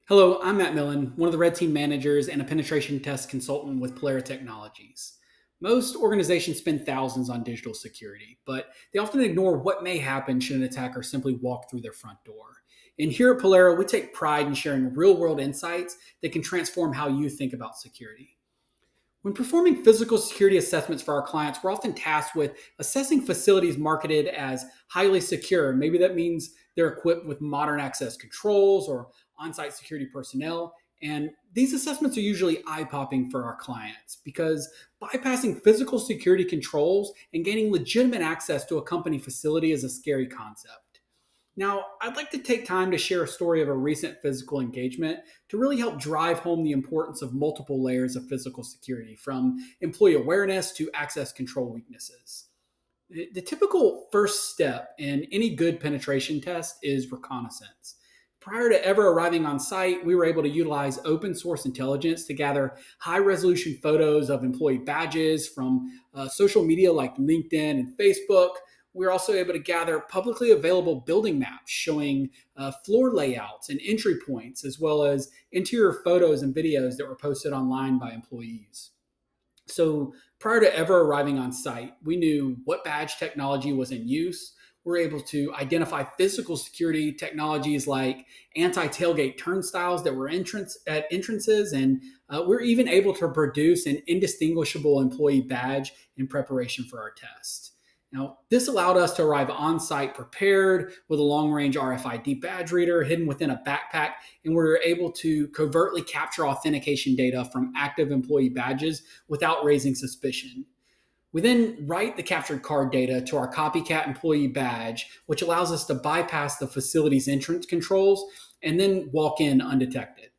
Hello, I'm Matt Millen, one of the Red Team Managers and a penetration test consultant with Pellera Technologies. Most organizations spend thousands on digital security, but they often ignore what may happen should an attacker simply walk through their front door. And here at Pellera, we take pride in sharing real world insights that can transform how you think about security. When performing physical security assessments for our clients, we're often tasked with assessing facilities marketed as highly secure. Maybe that means they're equipped with modern access controls or on site security personnel. And these assessments are usually eye popping for our clients because bypassing physical security controls and gaining legitimate access to a company facility is a scary concept. Now, I'd like to take time to share a story of a recent physical engagement to really help drive home the importance of multiple layers of physical security, from employee awareness to access control weaknesses. The typical first step in any good penetration test is reconnaissance. Prior to ever arriving on site, we were able to utilize open source intelligence to gather high resolution photos of employee badges from social media like LinkedIn and Facebook. We were also able to gather publicly available building maps showing floor layouts and entry points, as well as interior photos and videos that were posted online by employees. So prior to ever arriving on site, we knew what badge technology was in use. We're able to identify physical security technologies like anti-tailgate turnstiles that were at entrances, and we're even able to produce an indistinguishable employee badge in preparation for our test. Now, this allowed us to arrive on site prepared with a long range RFID badge reader hidden within a backpack, and we were able to covertly capture authentication data from active employee badges without raising suspicion. We then write the captured card data to our copycat employee badge, which allows us to bypass the facility's entrance controls and then walk in undetected.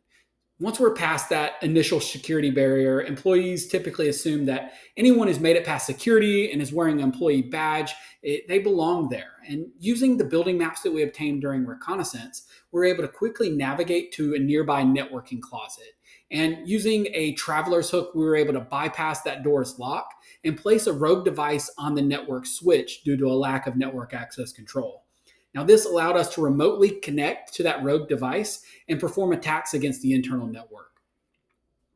Once we're past that initial security barrier, employees typically assume that anyone who's made it past security and is wearing an employee badge, they belong there. And using the building maps that we obtained during reconnaissance, we're able to quickly navigate to a nearby networking closet. And using a traveler's hook, we were able to bypass that door's lock and place a rogue device on the network switch due to a lack of network access control. Now, this allowed us to remotely connect to that rogue device and perform attacks against the internal network.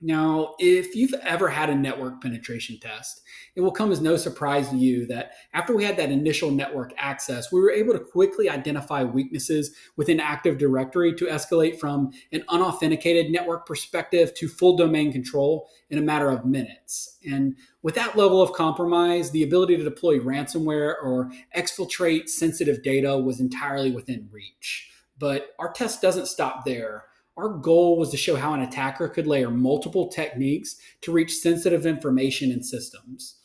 Now, if you've ever had a network penetration test, it will come as no surprise to you that after we had that initial network access, we were able to quickly identify weaknesses within Active Directory to escalate from an unauthenticated network perspective to full domain control in a matter of minutes. And with that level of compromise, the ability to deploy ransomware or exfiltrate sensitive data was entirely within reach. But our test doesn't stop there. Our goal was to show how an attacker could layer multiple techniques to reach sensitive information in systems.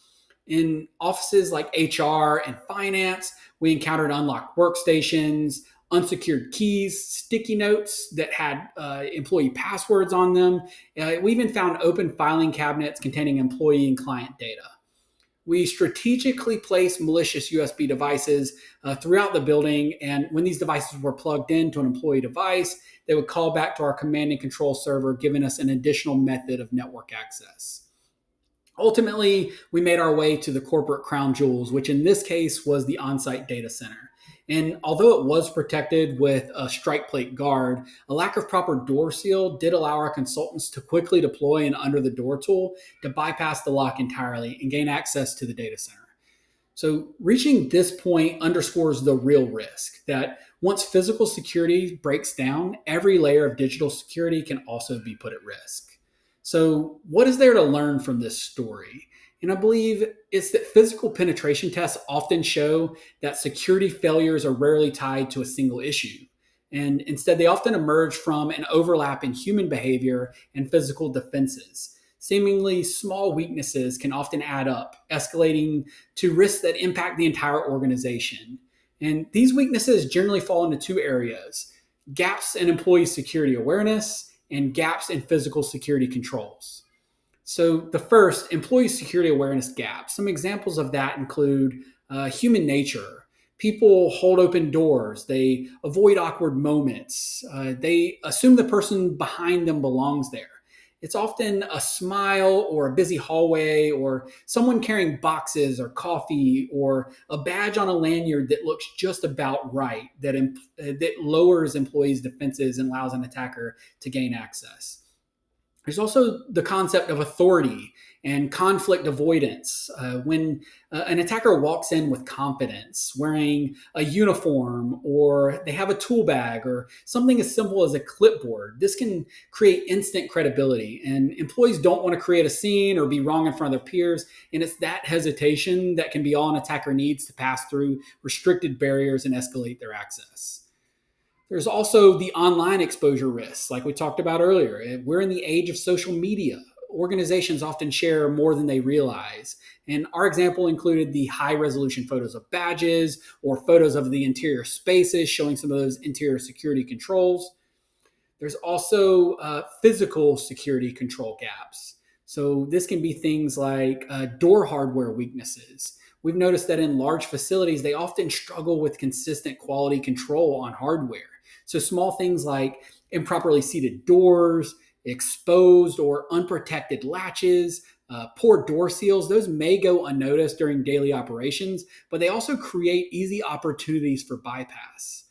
In offices like HR and finance, we encountered unlocked workstations, unsecured keys, sticky notes that had employee passwords on them. We even found open filing cabinets containing employee and client data. We strategically placed malicious USB devices throughout the building. And when these devices were plugged into an employee device, they would call back to our command and control server, giving us an additional method of network access. Ultimately, we made our way to the corporate crown jewels, which in this case was the on-site data center. And although it was protected with a strike plate guard, a lack of proper door seal did allow our consultants to quickly deploy an under the door tool to bypass the lock entirely and gain access to the data center. So reaching this point underscores the real risk that once physical security breaks down, every layer of digital security can also be put at risk. So what is there to learn from this story? And I believe it's that physical penetration tests often show that security failures are rarely tied to a single issue. And instead, they often emerge from an overlap in human behavior and physical defenses. Seemingly small weaknesses can often add up, escalating to risks that impact the entire organization. And these weaknesses generally fall into two areas: gaps in employee security awareness and gaps in physical security controls. So the first, employee security awareness gap. Some examples of that include human nature. People hold open doors. They avoid awkward moments. They assume the person behind them belongs there. It's often a smile or a busy hallway or someone carrying boxes or coffee or a badge on a lanyard that looks just about right that lowers employees' defenses and allows an attacker to gain access. There's also the concept of authority and conflict avoidance. When an attacker walks in with confidence, wearing a uniform, or they have a tool bag, or something as simple as a clipboard, this can create instant credibility. And employees don't want to create a scene or be wrong in front of their peers. And it's that hesitation that can be all an attacker needs to pass through restricted barriers and escalate their access. There's also the online exposure risks, like we talked about earlier. We're in the age of social media. Organizations often share more than they realize. And our example included the high resolution photos of badges or photos of the interior spaces showing some of those interior security controls. There's also physical security control gaps. So this can be things like door hardware weaknesses. We've noticed that in large facilities, they often struggle with consistent quality control on hardware. So small things like improperly seated doors, exposed or unprotected latches, poor door seals, those may go unnoticed during daily operations, but they also create easy opportunities for bypass.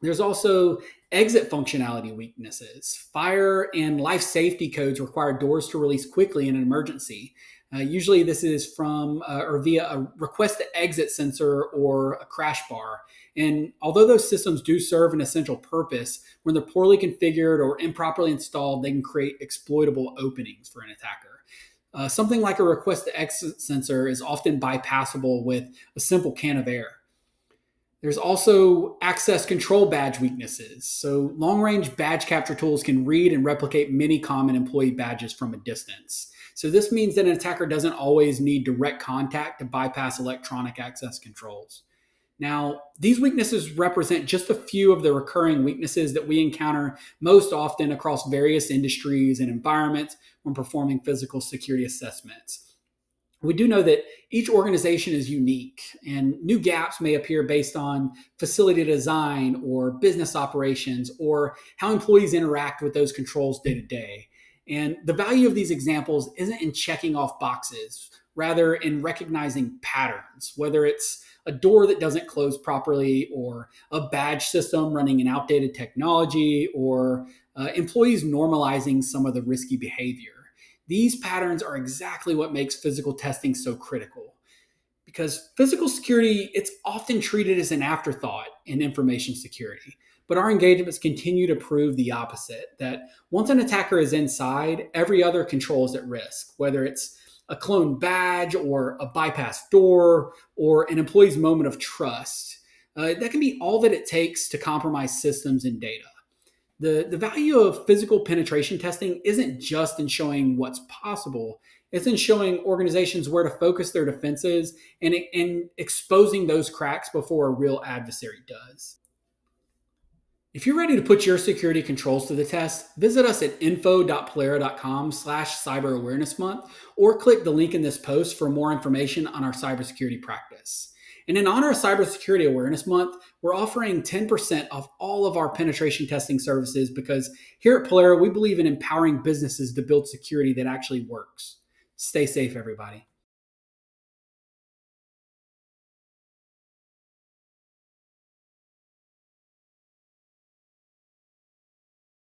There's also exit functionality weaknesses. Fire and life safety codes require doors to release quickly in an emergency. Usually, this is from or via a request to exit sensor or a crash bar. And although those systems do serve an essential purpose, when they're poorly configured or improperly installed, they can create exploitable openings for an attacker. Something like a request to exit sensor is often bypassable with a simple can of air. There's also access control badge weaknesses. So, long range badge capture tools can read and replicate many common employee badges from a distance. So, this means that an attacker doesn't always need direct contact to bypass electronic access controls. Now, these weaknesses represent just a few of the recurring weaknesses that we encounter most often across various industries and environments when performing physical security assessments. We do know that each organization is unique, and new gaps may appear based on facility design or business operations or how employees interact with those controls day to day. And the value of these examples isn't in checking off boxes, rather in recognizing patterns, whether it's a door that doesn't close properly or a badge system running an outdated technology or employees normalizing some of the risky behavior. These patterns are exactly what makes physical testing so critical because physical security, it's often treated as an afterthought in information security. But our engagements continue to prove the opposite, that once an attacker is inside, every other control is at risk, whether it's a clone badge or a bypass door or an employee's moment of trust. That can be all that it takes to compromise systems and data. The value of physical penetration testing isn't just in showing what's possible, it's in showing organizations where to focus their defenses and exposing those cracks before a real adversary does. If you're ready to put your security controls to the test, visit us at info.pellera.com/cyber awareness month or click the link in this post for more information on our cybersecurity practice. And in honor of Cybersecurity Awareness Month, we're offering 10% off all of our penetration testing services because here at Pellera, we believe in empowering businesses to build security that actually works. Stay safe, everybody.